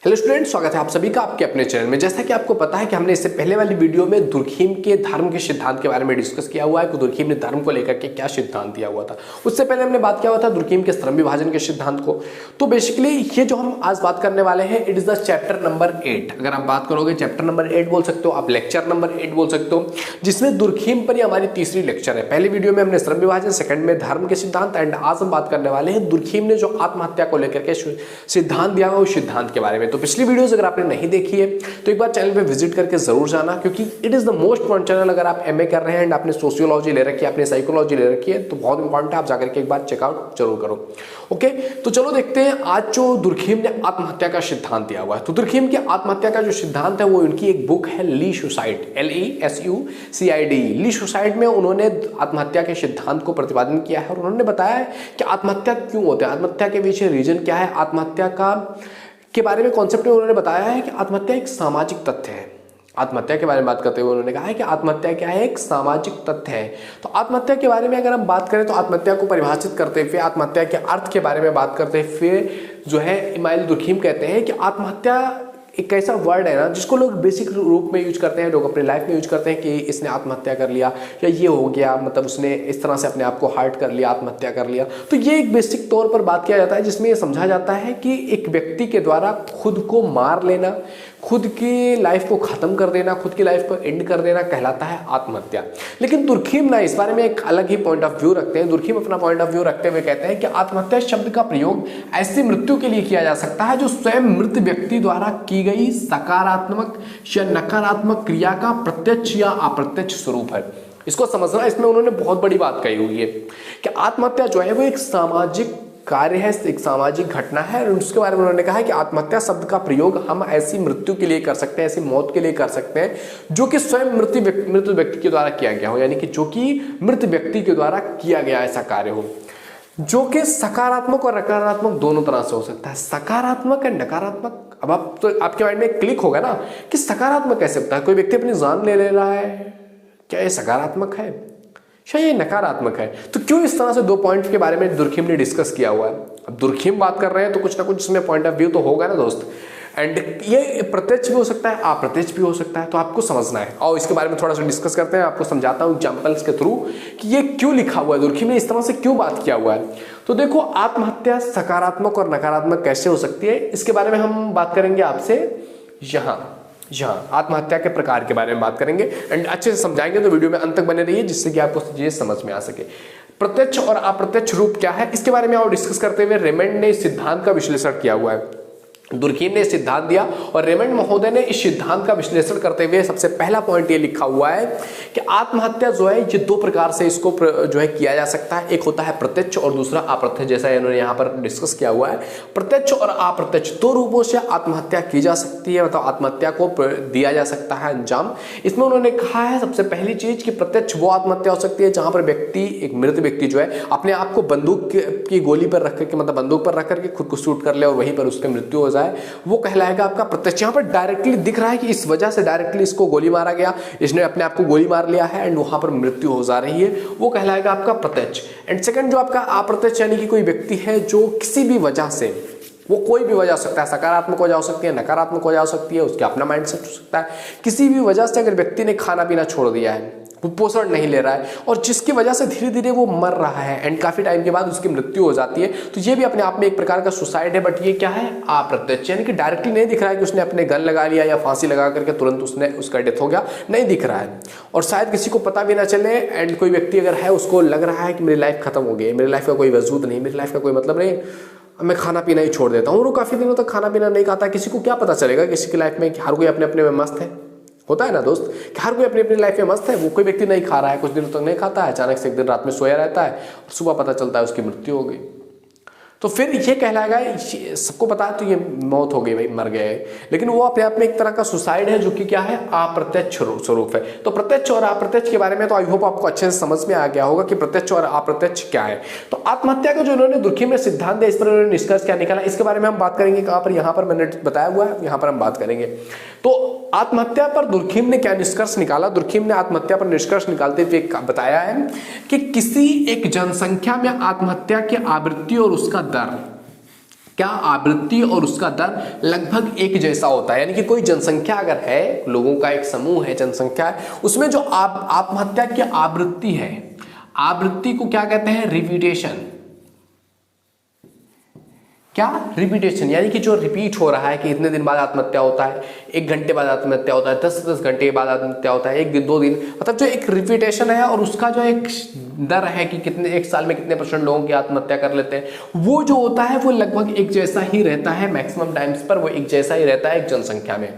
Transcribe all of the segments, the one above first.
Hello students, स्वागत है आप सभी का आपके अपने चैनल में। जैसा कि आपको पता है कि हमने इससे पहले वाली वीडियो में दुर्खीम के धर्म के सिद्धांत के बारे में डिस्कस किया हुआ है कि दुर्खीम ने धर्म को लेकर के क्या सिद्धांत दिया हुआ था। उससे पहले हमने बात किया हुआ था दुर्खीम के श्रम विभाजन के सिद्धांत को। तो बेसिकली ये जो हम आज बात करने वाले हैं, it is the chapter number 8। अगर आप बात करोगे चैप्टर नंबर 8 बोल सकते हो, आप लेक्चर नंबर 8 बोल सकते हो, जिसमें दुर्खीम पर ही हमारी तीसरी लेक्चर है। पहले वीडियो में हमने श्रम विभाजन, सेकंड में धर्म के सिद्धांत, एंड आज हम बात करने वाले हैं दुर्खीम ने जो आत्महत्या को लेकर के सिद्धांत दिया हुआ उस सिद्धांत के बारे में। तो पिछली वीडियोस अगर आपने नहीं देखी है तो एक बार चैनल पे विजिट करके जरूर जाना, क्योंकि it is the most important channel. अगर आप एमए कर रहे हैं एंड आपने सोशियोलॉजी ले रखी है, आपने साइकोलॉजी ले रखी है, तो बहुत इंपॉर्टेंट है, आप जाकर के एक बार चेकआउट जरूर करो। ओके, तो चलो देखते हैं आज जो दुर्खीम ने आत्महत्या का सिद्धांत दिया हुआ है। तो दुर्खीम की आत्महत्या का जो सिद्धांत है वो उनकी एक बुक है ली सुसाइड, LESUCID। ली सुसाइड में उन्होंने आत्महत्या के सिद्धांत को प्रतिपादन किया है और उन्होंने बताया है कि आत्महत्या क्यों होते हैं, आत्महत्या के पीछे रीजन क्या है, आत्महत्या के बारे में कॉन्सेप्ट में उन्होंने बताया है कि आत्महत्या एक सामाजिक तथ्य है। आत्महत्या के बारे में बात करते हुए उन्होंने कहा है कि आत्महत्या क्या है, एक सामाजिक तथ्य है। तो आत्महत्या के बारे में अगर हम बात करें तो आत्महत्या को परिभाषित करते हुए, आत्महत्या के अर्थ के बारे में बात करते हुए जो है इमाइल दुर्खीम कहते हैं कि आत्महत्या एक ऐसा वर्ड है ना जिसको लोग बेसिक रूप में यूज करते हैं, लोग अपने लाइफ में यूज करते हैं कि इसने आत्महत्या कर लिया या ये हो गया, मतलब उसने इस तरह से अपने आप को हर्ट कर लिया, आत्महत्या कर लिया। तो ये एक बेसिक तौर पर बात किया जाता है जिसमें ये समझा जाता है कि एक व्यक्ति के द्वारा खुद को मार लेना, खुद की लाइफ को खत्म कर देना, खुद की लाइफ को एंड कर देना कहलाता है आत्महत्या। लेकिन दुर्खीम ना इस बारे में एक अलग ही पॉइंट ऑफ व्यू रखते हैं। दुर्खीम अपना पॉइंट ऑफ व्यू रखते हुए कहते हैं कि आत्महत्या शब्द का प्रयोग ऐसी मृत्यु के लिए किया जा सकता है जो स्वयं मृत व्यक्ति द्वारा की गई सकारात्मक या नकारात्मक क्रिया का प्रत्यक्ष या अप्रत्यक्ष स्वरूप है। इसको समझना, इसमें उन्होंने बहुत बड़ी बात कही हुई है कि आत्महत्या जो है वो एक सामाजिक कार्य है, एक सामाजिक घटना है। और उसके बारे में उन्होंने कहा है कि आत्महत्या शब्द का प्रयोग हम ऐसी मृत्यु के लिए कर सकते हैं, ऐसी मौत के लिए कर सकते हैं जो कि स्वयं मृत व्यक्ति के द्वारा किया गया हो, यानी कि जो कि मृत व्यक्ति के द्वारा किया गया ऐसा कार्य हो, जो कि सकारात्मक और नकारात्मक दोनों तरह से हो सकता है। सकारात्मक और नकारात्मक, अब आप तो आपके माइंड में क्लिक होगा ना कि सकारात्मक कैसे होता है, कोई व्यक्ति अपनी जान ले रहा है, क्या ये सकारात्मक है या ये नकारात्मक है? तो क्यों इस तरह से दो पॉइंट के बारे में दुर्खीम ने डिस्कस किया हुआ है। अब दुर्खीम बात कर रहे हैं तो कुछ ना कुछ इसमें पॉइंट ऑफ व्यू तो होगा ना दोस्त, एंड ये प्रत्यक्ष भी हो सकता है, अप्रत्यक्ष भी हो सकता है, तो आपको समझना है। और इसके बारे में थोड़ा सा डिस्कस करते हैं, आपको समझाता हूँ एग्जांपल्स के थ्रू कि ये क्यों लिखा हुआ है, दुर्खीम ने इस तरह से क्यों बात किया हुआ है। तो देखो, आत्महत्या सकारात्मक और नकारात्मक कैसे हो सकती है, इसके बारे में हम बात करेंगे आपसे यहाँ आत्महत्या के प्रकार के बारे में बात करेंगे एंड अच्छे से समझाएंगे। तो वीडियो में अंत तक बने रहिए जिससे कि आपको ये समझ में आ सके प्रत्यक्ष और अप्रत्यक्ष रूप क्या है, इसके बारे में और डिस्कस करते हुए रेमंड ने इस सिद्धांत का विश्लेषण किया हुआ है। दुर्खीम ने सिद्धांत दिया और रेमंड महोदय ने इस सिद्धांत का विश्लेषण करते हुए सबसे पहला पॉइंट ये लिखा हुआ है कि आत्महत्या जो है ये दो प्रकार से इसको जो है किया जा सकता है। एक होता है प्रत्यक्ष और दूसरा अप्रत्यक्ष, जैसा इन्होंने यहाँ पर डिस्कस किया हुआ है। प्रत्यक्ष और अप्रत्यक्ष दो रूपों से आत्महत्या की जा सकती है, मतलब आत्महत्या को दिया जा सकता है अंजाम। इसमें उन्होंने कहा है सबसे पहली चीज कि प्रत्यक्ष वो आत्महत्या हो सकती है जहां पर व्यक्ति, एक मृत व्यक्ति जो है अपने आप को बंदूक की गोली पर रख करके, मतलब बंदूक पर रख करके खुद को शूट कर ले और वहीं पर उसकी मृत्यु हो जाए, वो कहलाएगा आपका प्रत्यक्ष। यहां पर डायरेक्टली दिख रहा है कि इस वजह से डायरेक्टली इसको गोली मारा गया, इसने अपने आप को गोली मार लिया है एंड वहां पर मृत्यु हो जा रही है, वो कहलाएगा आपका प्रत्यक्ष। एंड सेकंड जो आपका अप्रत्यक्ष, यानी कि कोई व्यक्ति है जो किसी भी वजह से, वो कोई भी वजह हो सकता है, सकारात्मक वजह हो सकती है, नकारात्मक वजह हो सकती है, उसका अपना माइंडसेट हो सकता है, किसी भी वजह से अगर व्यक्ति ने खाना पीना छोड़ दिया है, वो पोषण नहीं ले रहा है और जिसकी वजह से धीरे धीरे वो मर रहा है एंड काफी टाइम के बाद उसकी मृत्यु हो जाती है, तो ये भी अपने आप में एक प्रकार का सुसाइड है। बट ये क्या है, अप्रत्यक्ष, यानी कि डायरेक्टली नहीं दिख रहा है कि उसने अपने गन लगा लिया या फांसी लगा करके तुरंत उसका डेथ हो गया, नहीं दिख रहा है और शायद किसी को पता भी ना चले। एंड कोई व्यक्ति अगर है, उसको लग रहा है कि मेरी लाइफ खत्म हो गई है, मेरी लाइफ का कोई वजूद नहीं, मेरी लाइफ का कोई मतलब नहीं, मैं खाना पीना ही छोड़ देता हूँ, और वो काफी दिनों तक खाना पीना नहीं खाता। किसी को क्या पता चलेगा, किसी की लाइफ में हर कोई अपने अपने में मस्त है, होता है ना दोस्त, कि हर कोई अपनी अपनी लाइफ में मस्त है। वो कोई व्यक्ति नहीं खा रहा है, कुछ दिनों तक नहीं खाता है, अचानक से एक दिन रात में सोया रहता है और सुबह पता चलता है उसकी मृत्यु हो गई, तो फिर ये कहलाएगा, सबको पता है तो ये मौत हो गई, भाई मर गए। लेकिन वो अपने आप में एक तरह का सुसाइड है जो कि क्या है, अप्रत्यक्ष स्वरूप है। तो प्रत्यक्ष और अप्रत्यक्ष के बारे में तो आई होप आपको अच्छे से समझ में आ गया होगा कि प्रत्यक्ष और अप्रत्यक्ष क्या है। तो आत्महत्या का जो इन्होंने दुर्खीम में सिद्धांत दिया, इस पर उन्होंने निष्कर्ष क्या निकाला, इसके बारे में हम बात करेंगे। कहां पर, यहाँ पर मैंने बताया हुआ है, यहाँ पर हम बात करेंगे। तो आत्महत्या पर दुर्खीम ने क्या निष्कर्ष निकाला, दुर्खीम ने आत्महत्या पर निष्कर्ष निकालते हुए बताया है कि किसी एक जनसंख्या में आत्महत्या की आवृत्ति और उसका दर क्या आवृत्ति और उसका दर लगभग एक जैसा होता है। यानी कि कोई जनसंख्या अगर है, लोगों का एक समूह है, जनसंख्या है, उसमें जो आत्महत्या की आवृत्ति है, आवृत्ति को क्या कहते हैं, रिपीटेशन। क्या, रिपीटेशन, यानी कि जो रिपीट हो रहा है कि इतने दिन बाद आत्महत्या होता है, 1 घंटे बाद आत्महत्या होता है, 10 घंटे बाद आत्महत्या होता है, 1-2 दिन, मतलब जो एक रिपीटेशन है और उसका जो एक दर है कि कितने, 1 साल में कितने % लोगों की आत्महत्या कर लेते हैं, वो जो होता है वो लगभग एक जैसा ही रहता है। मैक्सिमम टाइम्स पर वो एक जैसा ही रहता है एक जनसंख्या में।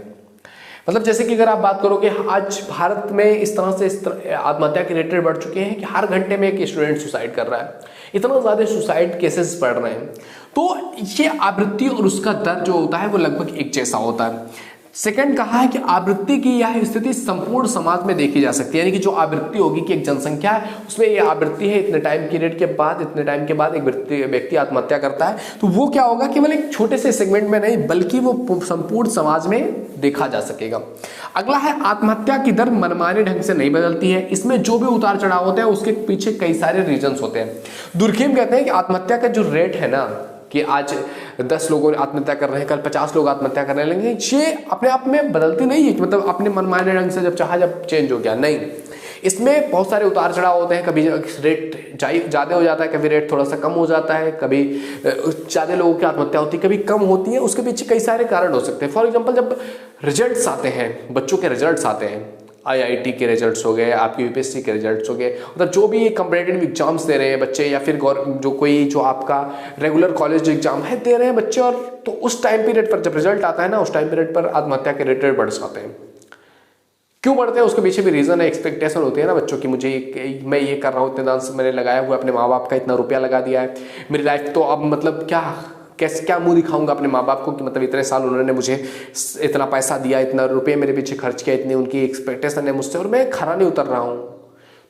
मतलब जैसे कि अगर आप बात करोगे, आज भारत में इस तरह से आत्महत्या के रेट बढ़ चुके हैं कि हर घंटे में एक स्टूडेंट सुसाइड कर रहा है, इतना ज़्यादा सुसाइड केसेस बढ़ रहे हैं। तो ये आवृत्ति और उसका दर जो होता है वो लगभग एक जैसा होता है। सेकंड कहा है कि आवृत्ति की यह स्थिति संपूर्ण समाज में देखी जा सकती है। यानी कि जो आवृत्ति होगी कि एक जनसंख्या है, उसमें ये आवृत्ति है, इतने टाइम पीरियड के बाद, इतने टाइम के बाद एक व्यक्ति आत्महत्या करता है, तो वो क्या होगा, केवल एक छोटे से सेगमेंट में नहीं बल्कि वो संपूर्ण समाज में देखा जा सकेगा। अगला है, आत्महत्या की दर मनमाने ढंग से नहीं बदलती है। इसमें जो भी उतार चढ़ाव होते हैं उसके पीछे कई सारे रीजंस होते हैं। दुर्खिम कहते हैं कि आत्महत्या का जो रेट है ना, कि आज 10 लोगों आत्महत्या कर रहे हैं, कल 50 लोग आत्महत्या करने लगेंगे, ये अपने आप में बदलती नहीं है कि मतलब अपने मनमाने ढंग से जब चाहा जब चेंज हो गया, नहीं। इसमें बहुत सारे उतार चढ़ाव होते हैं। कभी रेट ज़्यादा हो जाता है, कभी रेट थोड़ा सा कम हो जाता है, कभी ज़्यादा लोगों की आत्महत्या होती है, कभी कम होती है। उसके पीछे कई सारे कारण हो सकते हैं। फॉर एग्जाम्पल, जब रिजल्ट्स आते हैं, बच्चों के रिजल्ट्स आते हैं, IIT के रिजल्ट्स हो गए, आपके UPSC के रिजल्ट्स हो गए, मतलब जो भी कॉम्पिटिटिव एग्जाम्स दे रहे हैं बच्चे, या फिर जो कोई जो आपका रेगुलर कॉलेज एग्जाम है दे रहे हैं बच्चे, और तो उस टाइम पीरियड पर जब रिजल्ट आता है ना, उस टाइम पीरियड पर आत्महत्या के रेट बढ़ जाते हैं। क्यों बढ़ते हैं, उसके पीछे भी रीजन है, एक्सपेक्टेशन होती है ना बच्चों की, मुझे मैं ये कर रहा हूँ, इतने दान से मैंने लगाया हुआ, अपने माँ बाप का इतना रुपया लगा दिया है, मेरी लाइफ तो अब मतलब क्या मुंह दिखाऊंगा अपने माँ बाप को कि मतलब इतने साल उन्होंने मुझे इतना पैसा दिया, इतना रुपये मेरे पीछे खर्च किया, इतनी उनकी एक्सपेक्टेशन है मुझसे और मैं खरा नहीं उतर रहा हूँ।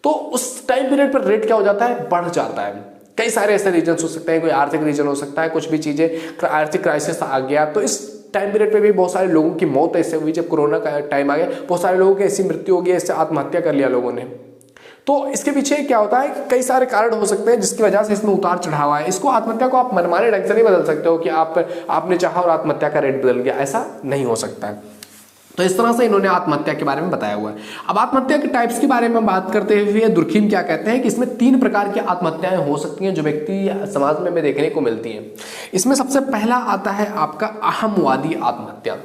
तो उस टाइम पीरियड पर रेट क्या हो जाता है, बढ़ जाता है। कई सारे ऐसे रीजन हो सकते हैं, कोई आर्थिक रीजन हो सकता है, कुछ भी चीज़ें, आर्थिक क्राइसिस आ गया, तो इस टाइम पीरियड पे भी बहुत सारे लोगों की मौत ऐसे हुई। जब कोरोना का टाइम आ गया, बहुत सारे लोगों की ऐसी मृत्यु हो गई, ऐसे आत्महत्या कर लिया लोगों ने। तो इसके पीछे क्या होता है, कई सारे कारण हो सकते हैं जिसकी वजह से इसमें उतार चढ़ाव है। इसको आत्महत्या को आप मनमाने ढंग से नहीं बदल सकते हो कि आपने चाहा और आत्महत्या का रेट बदल गया, ऐसा नहीं हो सकता है। तो इस तरह से इन्होंने आत्महत्या के बारे में बताया हुआ है। अब आत्महत्या के टाइप्स के बारे में बात करते हुए दुर्खिम क्या कहते हैं कि इसमें 3 प्रकार की आत्महत्याएं हो सकती हैं जो व्यक्ति समाज में देखने को मिलती हैं। इसमें सबसे पहला आता है आपका अहमवादी आत्महत्या।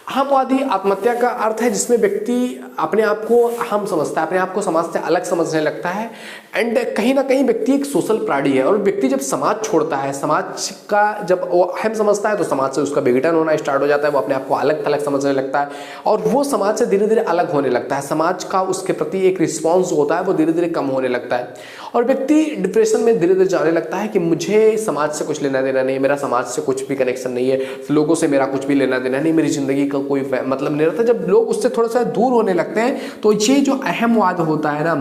अहमवादी आत्महत्या का अर्थ है जिसमें व्यक्ति अपने आप को अहम समझता है, अपने आप को समाज से अलग समझने लगता है, एंड कहीं ना कहीं व्यक्ति एक सोशल प्राणी है, और व्यक्ति जब समाज छोड़ता है, समाज का जब वो अहम समझता है तो समाज से उसका विघटन होना स्टार्ट हो जाता है, वो अपने आप को अलग थलग समझने लगता है और वो समाज से धीरे धीरे अलग होने लगता है। समाज का उसके प्रति एक रिस्पॉन्स होता है वो धीरे धीरे कम होने लगता है, और व्यक्ति डिप्रेशन में धीरे धीरे जाने लगता है कि मुझे समाज से कुछ लेना देना नहीं है, मेरा समाज से कुछ भी कनेक्शन नहीं है, लोगों से मेरा कुछ भी लेना देना नहीं, मेरी जिंदगी का कोई मतलब नहीं रहता। जब लोग उससे थोड़ा सा दूर होने लगते हैं तो ये जो अहमवाद होता है ना,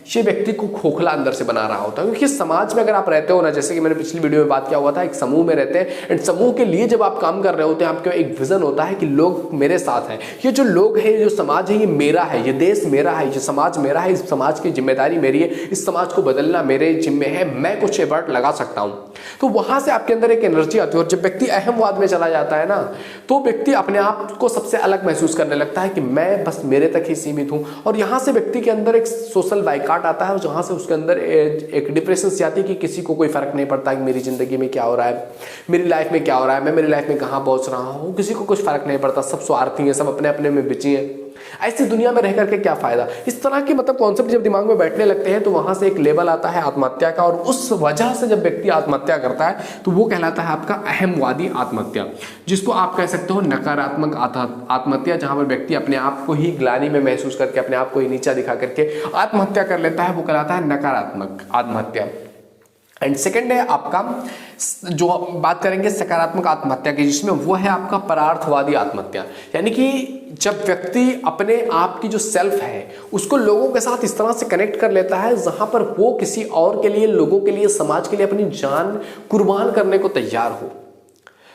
ये व्यक्ति को खोखला अंदर से बना रहा होता है। क्योंकि समाज में अगर आप रहते हो ना, जैसे कि मैंने पिछली वीडियो में बात किया हुआ था, एक समूह में रहते हैं एंड समूह के लिए जब आप काम कर रहे होते हैं, आपका एक विजन होता है कि लोग मेरे साथ हैं, ये जो लोग हैं, जो समाज है, ये मेरा है, ये देश मेरा है, ये समाज मेरा है, इस समाज की जिम्मेदारी मेरी है, इस समाज को बदलना मेरे जिम्मे है, मैं कुछ एफर्ट लगा सकता हूँ। तो वहां से आपके अंदर एक एनर्जी आती है, और जब व्यक्ति अहमवाद में चला जाता है ना, तो व्यक्ति अपने आप को सबसे अलग महसूस करने लगता है कि मैं बस मेरे तक ही सीमित हूँ, और यहाँ से व्यक्ति के अंदर एक सोशल बाइकाट आता है, जहाँ से उसके अंदर एक डिप्रेशन से आती है कि किसी को कोई फर्क नहीं पड़ता कि मेरी जिंदगी में क्या हो रहा है, मेरी लाइफ में क्या हो रहा है, मैं मेरी लाइफ में कहाँ पहुँच रहा हूँ, किसी को कुछ फर्क नहीं पड़ता, सब स्वार्थी है, सब अपने अपने में बिजी है, ऐसी दुनिया में रह करके क्या फायदा। इस तरह के मतलब कॉन्सेप्ट जब दिमाग में बैठने लगते हैं तो वहां से एक लेवल आता है आत्महत्या का, और उस वजह से जब व्यक्ति आत्महत्या करता है तो वो कहलाता है आपका अहमवादी आत्महत्या, जिसको आप कह सकते हो नकारात्मक आत्महत्या, जहां पर व्यक्ति अपने आप को ही ग्लानि में महसूस करके, अपने आप को ही नीचा दिखा करके आत्महत्या कर लेता है, वो कहलाता है नकारात्मक आत्महत्या। एंड सेकेंड है आपका, जो बात करेंगे सकारात्मक आत्महत्या की, जिसमें वो है आपका परार्थवादी आत्महत्या। यानी कि जब व्यक्ति अपने आप की जो सेल्फ है उसको लोगों के साथ इस तरह से कनेक्ट कर लेता है जहां पर वो किसी और के लिए, लोगों के लिए, समाज के लिए अपनी जान कुर्बान करने को तैयार हो,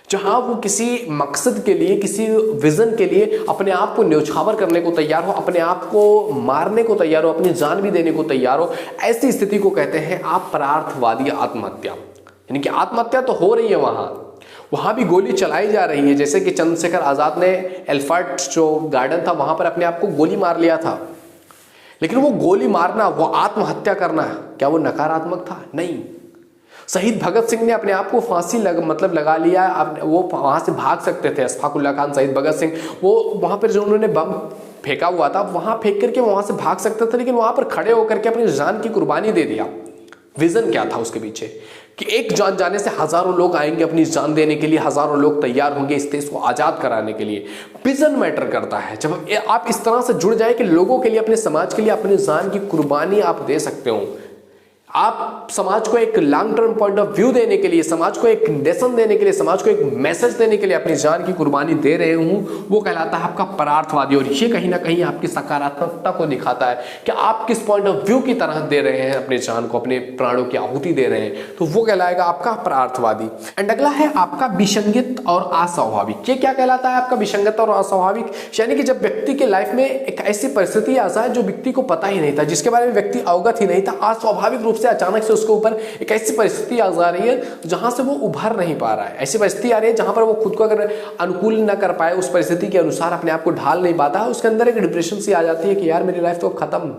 जहां वो किसी मकसद के लिए, किसी विजन के लिए अपने आप को न्यौछावर करने को तैयार हो, अपने आप को मारने को तैयार हो, अपनी जान भी देने को तैयार हो, ऐसी स्थिति को कहते हैं आप परार्थवादी आत्महत्या। यानी कि आत्महत्या तो हो रही है, वहां भी गोली चलाई जा रही है, जैसे कि चंद्रशेखर आजाद ने एल्फर्ट जो गार्डन था वहां पर अपने आप को गोली मार लिया था। लेकिन वो गोली मारना, वो आत्महत्या करना, क्या वो नकारात्मक था? नहीं। शहीद भगत सिंह ने अपने आप को फांसी लगा लिया। वो वहां से भाग सकते थे, अशफाक उल्लाह खान, शहीद भगत सिंह, वो वहां पर जो उन्होंने बम फेंका हुआ था वहां फेंक करके वहां से भाग सकते थे, लेकिन वहां पर खड़े होकर के अपनी जान की कुर्बानी दे दिया। विजन क्या था उसके पीछे कि एक जान जाने से हजारों लोग आएंगे अपनी जान देने के लिए, हजारों लोग तैयार होंगे इस देश को आजाद कराने के लिए। विजन मैटर करता है। जब आप इस तरह से जुड़ जाए कि लोगों के लिए, अपने समाज के लिए अपनी जान की कुर्बानी आप दे सकते हो, आप समाज को एक long term point of view देने के लिए, समाज को एक लेसन देने के लिए, समाज को एक मैसेज देने के लिए अपनी जान की कुर्बानी दे रहे हूं, वो कहलाता है आपका परार्थवादी। और ये कहीं ना कहीं आपकी सकारात्मकता को दिखाता है कि आप किस पॉइंट ऑफ व्यू की तरह दे रहे हैं अपनी जान को, अपने प्राणों की आहुति दे रहे हैं, तो वो कहलाएगा आपका परार्थवादी। एंड अगला है आपका विसंगत और अस्वाभाविक। ये क्या कहलाता है आपका विसंगत और अस्वाभाविक? यानी कि जब व्यक्ति के लाइफ में एक ऐसी परिस्थिति आ जाए जो व्यक्ति को पता ही नहीं था, जिसके बारे में व्यक्ति अवगत ही नहीं था, अस्वाभाविक रूप से अचानक से उसके ऊपर एक ऐसी परिस्थिति आ जा रही है जहां से वो उभर नहीं पा रहा है। ऐसी परिस्थिति आ रही है जहां पर वो खुद को अगर अनुकूल न कर पाए, उस परिस्थिति के अनुसार अपने आप को ढाल नहीं पाता है, उसके अंदर एक डिप्रेशन सी आ जाती है कि यार मेरी लाइफ तो अब खत्म,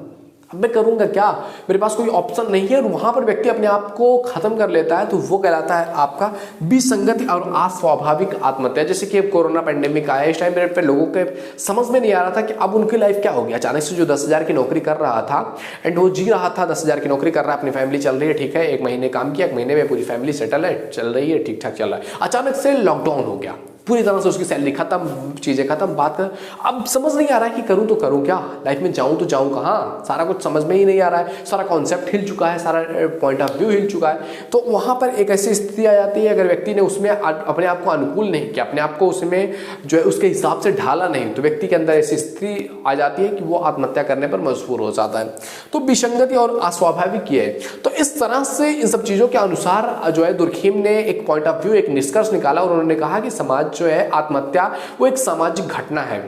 अब मैं करूंगा क्या, मेरे पास कोई ऑप्शन नहीं है, और वहां पर व्यक्ति अपने आप को खत्म कर लेता है। तो वो कहलाता है आपका विसंगति और अस्वाभाविक आत्महत्या। जैसे कि अब कोरोना पेंडेमिक आया, इस टाइम पीरियड पे लोगों के समझ में नहीं आ रहा था कि अब उनकी लाइफ क्या होगी। अचानक से जो 10,000 की नौकरी कर रहा था एंड वो जी रहा था, 10,000 की नौकरी कर रहा है, अपनी फैमिली चल रही है, ठीक है, 1 महीने काम किया, 1 महीने में पूरी फैमिली सेटल है, चल रही है, ठीक ठाक चल रहा है। अचानक से लॉकडाउन हो गया, पूरी तरह से उसकी सैलरी खत्म, चीजें खत्म, बात कर, अब समझ नहीं आ रहा है कि करूं तो करूं क्या, लाइफ में जाऊं तो जाऊं कहां, सारा कुछ समझ में ही नहीं आ रहा है, सारा कॉन्सेप्ट हिल चुका है, सारा पॉइंट ऑफ व्यू हिल चुका है। तो वहां पर एक ऐसी स्थिति आ जाती है, अगर व्यक्ति ने उसमें अपने आप को अनुकूल नहीं किया, अपने आप को उसमें जो है उसके हिसाब से ढाला नहीं, तो व्यक्ति के अंदर ऐसी स्थिति आ जाती है कि वो आत्महत्या करने पर मजबूर हो जाता है। तो विसंगति और अस्वाभाविक ये है। तो इस तरह से इन सब चीजों के अनुसार जो है दुर्खीम ने एक पॉइंट ऑफ व्यू, एक निष्कर्ष निकाला, और उन्होंने कहा कि समाज जो है आत्महत्या वो एक सामाजिक घटना है,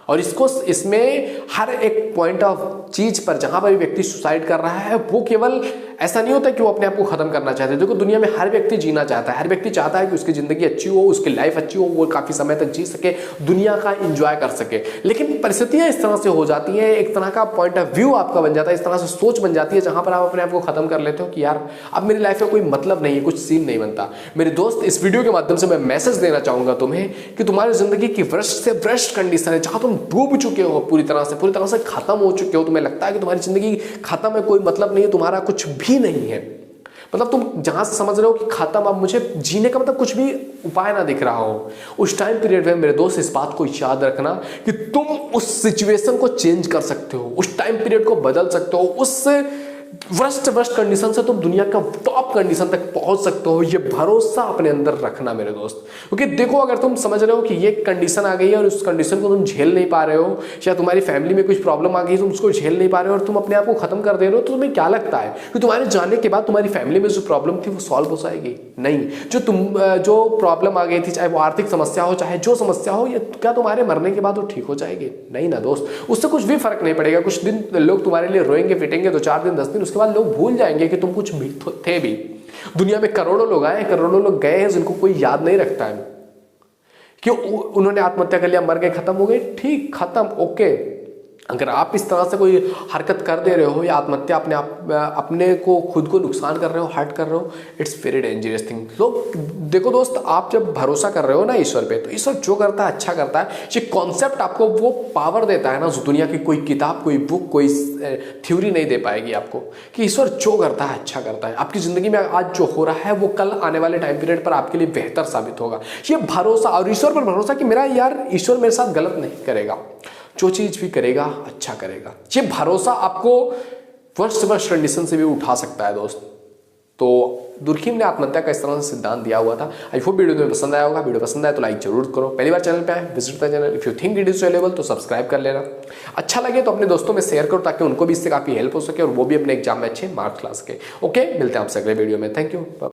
और इसमें हर एक पॉइंट ऑफ चीज पर जहां पर व्यक्ति सुसाइड कर रहा है, वो केवल ऐसा नहीं होता कि वो अपने आप को खत्म करना चाहते हैं। देखो दुनिया में हर व्यक्ति जीना चाहता है, हर व्यक्ति चाहता है कि उसकी जिंदगी अच्छी हो, उसकी लाइफ अच्छी हो, वो काफी समय तक जी सके, दुनिया का एंजॉय कर सके। लेकिन परिस्थितियां इस तरह से हो जाती हैं, एक तरह का पॉइंट ऑफ व्यू आपका बन जाता है, इस तरह से सोच बन जाती है जहां पर आप अपने आप को खत्म कर लेते हो कि यार अब मेरी लाइफ में कोई मतलब नहीं है, कुछ सीन नहीं बनता। मेरे दोस्त, इस वीडियो के माध्यम से मैं मैसेज देना चाहूंगा तुम्हें कि तुम्हारी जिंदगी की वर्स्ट से वर्स्ट कंडीशन है, जहां तुम डूब चुके हो, पूरी तरह से खत्म हो चुके हो, तुम्हें लगता है कि तुम्हारी जिंदगी खत्म है, कोई मतलब नहीं है, तुम्हारा कुछ भी नहीं है, मतलब तुम जहां से समझ रहे हो कि खत्म, अब मुझे जीने का मतलब कुछ भी उपाय ना दिख रहा हो, उस टाइम पीरियड में मेरे दोस्त इस बात को याद रखना कि तुम उस सिचुएशन को चेंज कर सकते हो, उस टाइम पीरियड को बदल सकते हो, उस वर्स्ट कंडीशन से तुम दुनिया का टॉप कंडीशन तक पहुंच सकते हो। ये भरोसा अपने अंदर रखना मेरे दोस्त, क्योंकि देखो अगर तुम समझ रहे हो कि ये कंडीशन आ गई है और उस कंडीशन को तुम झेल नहीं पा रहे हो, या तुम्हारी फैमिली में कुछ प्रॉब्लम आ गई, तुम उसको झेल नहीं पा रहे हो और तुम अपने आप को खत्म कर दे रहे हो, तो तुम्हें क्या लगता है कि तुम्हारे जाने के बाद तुम्हारी फैमिली में जो प्रॉब्लम थी वो सॉल्व हो जाएगी? नहीं। जो प्रॉब्लम आ गई थी, चाहे वो आर्थिक समस्या हो, चाहे जो समस्या हो, ये क्या तुम्हारे मरने के बाद वो ठीक हो जाएगी? नहीं ना दोस्त, उससे कुछ भी फर्क नहीं पड़ेगा। कुछ दिन लोग तुम्हारे लिए रोएंगे पिटेंगे, 2-4 दिन 10 दिन, उसके बाद लोग भूल जाएंगे कि तुम कुछ भी थे भी। दुनिया में करोड़ों लोग आए, करोड़ों लोग गए हैं, जिनको कोई याद नहीं रखता है कि उन्होंने आत्महत्या कर लिया, मर गए, खत्म हो गए, ठीक, खत्म, ओके। अगर आप इस तरह से कोई हरकत कर दे रहे हो या आत्महत्या अपने को खुद को नुकसान कर रहे हो, हर्ट कर रहे हो, इट्स वेरी डेंजरस थिंग। लोग देखो दोस्त, आप जब भरोसा कर रहे हो ना ईश्वर पे, तो ईश्वर जो करता है अच्छा करता है। ये कॉन्सेप्ट आपको वो पावर देता है ना, जो दुनिया की कोई किताब, कोई बुक, कोई थ्योरी नहीं दे पाएगी आपको, कि ईश्वर जो करता है अच्छा करता है। आपकी जिंदगी में आज जो हो रहा है वो कल आने वाले टाइम पीरियड पर आपके लिए बेहतर साबित होगा। ये भरोसा, और ईश्वर पर भरोसा कि मेरा यार ईश्वर मेरे साथ गलत नहीं करेगा, जो चीज भी करेगा अच्छा करेगा। ये भरोसा आपको वर्स्ट कंडीशन से भी उठा सकता है दोस्त। तो दुर्खीम ने आत्महत्या का इस तरह से सिद्धांत दिया हुआ था। आई होप वीडियो तुम्हें पसंद आया होगा। वीडियो पसंद आए तो लाइक जरूर करो। पहली बार चैनल पे आए, visit the channel. If you think it is valuable तो सब्सक्राइब कर लेना। अच्छा लगे तो अपने दोस्तों में शेयर करो, ताकि उनको भी इससे काफी हेल्प हो सके और वो भी अपने एग्जाम में अच्छे मार्क्स ला सके। ओके, मिलते हैं आपसे अगले वीडियो में। Thank you.